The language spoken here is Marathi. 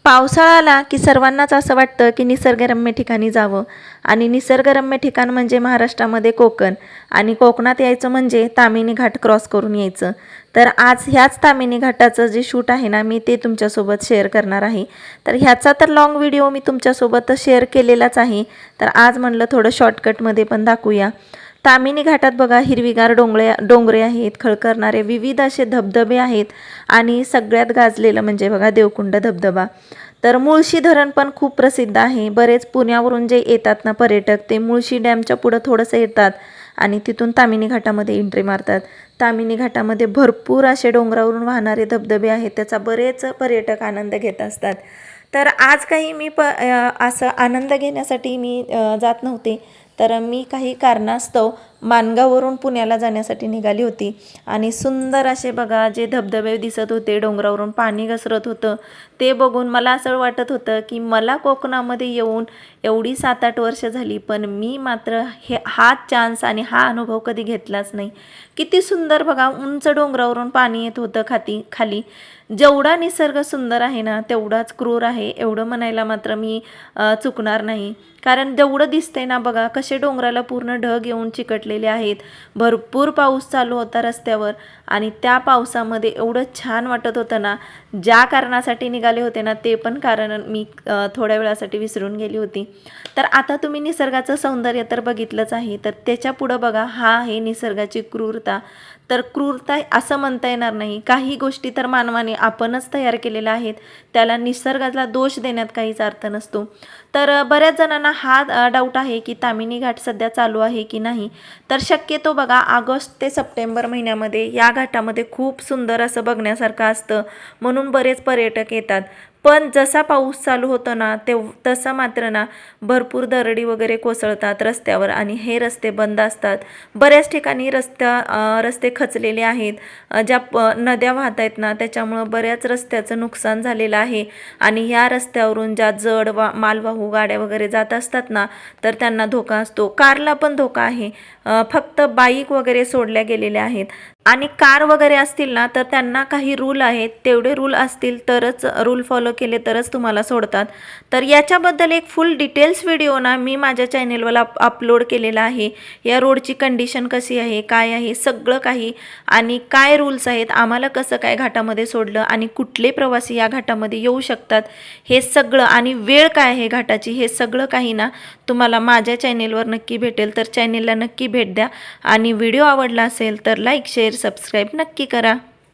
पावसाळा आला की सर्वांनाच असं वाटतं की निसर्गरम्य ठिकाणी जावं आणि निसर्गरम्य ठिकाण म्हणजे महाराष्ट्रामध्ये कोकण आणि कोकणात यायचं म्हणजे ताम्हिणी घाट क्रॉस करून यायचं. तर आज ह्याच ताम्हिणी घाटाचं जे शूट आहे ना मी ते तुमच्यासोबत शेअर करणार आहे. तर ह्याचा तर लॉंग व्हिडिओ मी तुमच्यासोबत शेअर केलेलाच आहे. तर आज म्हणलं थोडं शॉर्टकटमध्ये पण दाखवूया. ताम्हिणी घाटात बघा हिरवीगार डोंगरे आहेत, खळखळणारे विविध असे धबधबे आहेत आणि सगळ्यात गाजलेलं म्हणजे बघा देवकुंड धबधबा. तर मुळशी धरण पण खूप प्रसिद्ध आहे. बरेच पुण्यावरून जे येतात ना पर्यटक ते मुळशी डॅमच्या पुढं थोडंसं येतात आणि तिथून ताम्हिणी घाटामध्ये एंट्री मारतात. ताम्हिणी घाटामध्ये भरपूर असे डोंगरावरून वाहणारे धबधबे आहेत, त्याचा बरेच पर्यटक आनंद घेत असतात. तर आज काही मी असं आनंद घेण्यासाठी मी जात नव्हते. तर मी काही कारणास्तव माणगाववरून पुण्याला जाण्यासाठी निघाली होती आणि सुंदर असे बघा जे धबधबे दिसत होते, डोंगरावरून पाणी घसरत होतं, ते बघून मला असं वाटत होतं की मला कोकणामध्ये येऊन एवढी 7-8 वर्ष झाली, पण मी मात्र हा चान्स आणि हा अनुभव कधी घेतलाच नाही. किती सुंदर बघा, उंच डोंगरावरून पाणी येत होतं खाली. जेवढा निसर्ग सुंदर आहे ना तेवढाच क्रूर आहे, एवढं म्हणायला मात्र मी चुकणार नाही. कारण जेवढं दिसतंय ना बघा कसे डोंगराला पूर्ण ढग येऊन चिकटलेले आहेत. भरपूर पाऊस चालू होता रस्त्यावर आणि त्या पावसामध्ये एवढं छान वाटत होतं ना. ज्या कारणासाठी निघाले होते ना ते पण कारण मी थोड्या वेळासाठी विसरून गेली होती. तर आता तुम्ही निसर्गाचं सौंदर्य तर बघितलंच आहे, तर त्याच्या पुढं बघा हा आहे निसर्गाची क्रूरता. तर क्रूरता असं म्हणता येणार नाही, काही गोष्टी तर मानवाने आपणच तयार केलेल्या आहेत, त्याला निसर्गाला दोष देण्यात काहीच अर्थ नसतो. तर बऱ्याच जणांना हा डाऊट आहे की ताम्हिणी घाट सध्या चालू आहे की नाही. तर शक्यतो बघा ऑगस्ट ते सप्टेंबर महिन्यामध्ये या घाटामध्ये खूप सुंदर असं बघण्यासारखं असतं, म्हणून बरेच पर्यटक येतात. पण जसा पाऊस चालू होतो ना तसं मात्र ना भरपूर दरडी वगैरे कोसळतात रस्त्यावर आणि हे रस्ते बंद असतात. बऱ्याच ठिकाणी रस्ते खचलेले आहेत. ज्या नद्या वाहत आहेत ना त्याच्यामुळं बऱ्याच रस्त्याचं नुकसान झालेलं आहे आणि ह्या रस्त्यावरून ज्या जड मालवाहू गाड्या वगैरे जात असतात ना तर त्यांना धोका असतो. कारला पण धोका आहे. फक्त बाईक वगैरे सोडल्या गेलेल्या आहेत आणि कार वगैरे असतील ना तर त्यांना काही रूल आहेत, तेवढे रूल असतील तरच रूल फॉलो केले तरच तुम्हाला सोडतात. तर याच्याबद्दल एक फुल डिटेल्स व्हिडिओ ना मी माझ्या चॅनेलवर अपलोड केलेला आहे. या रोडची कंडिशन कशी आहे, काय आहे सगळं काही आणि काय रूल्स आहेत, आम्हाला कसं काय घाटामध्ये सोडलं आणि कुठले प्रवासी या घाटामध्ये येऊ शकतात हे सगळं आणि वेळ काय आहे घाटाची हे सगळं काही ना तुम्हाला माझ्या चॅनेलवर नक्की भेटेल. तर चॅनेलला नक्की भेट द्या आणि व्हिडिओ आवडला असेल तर लाईक शेअर सबस्क्राईब नक्की करा.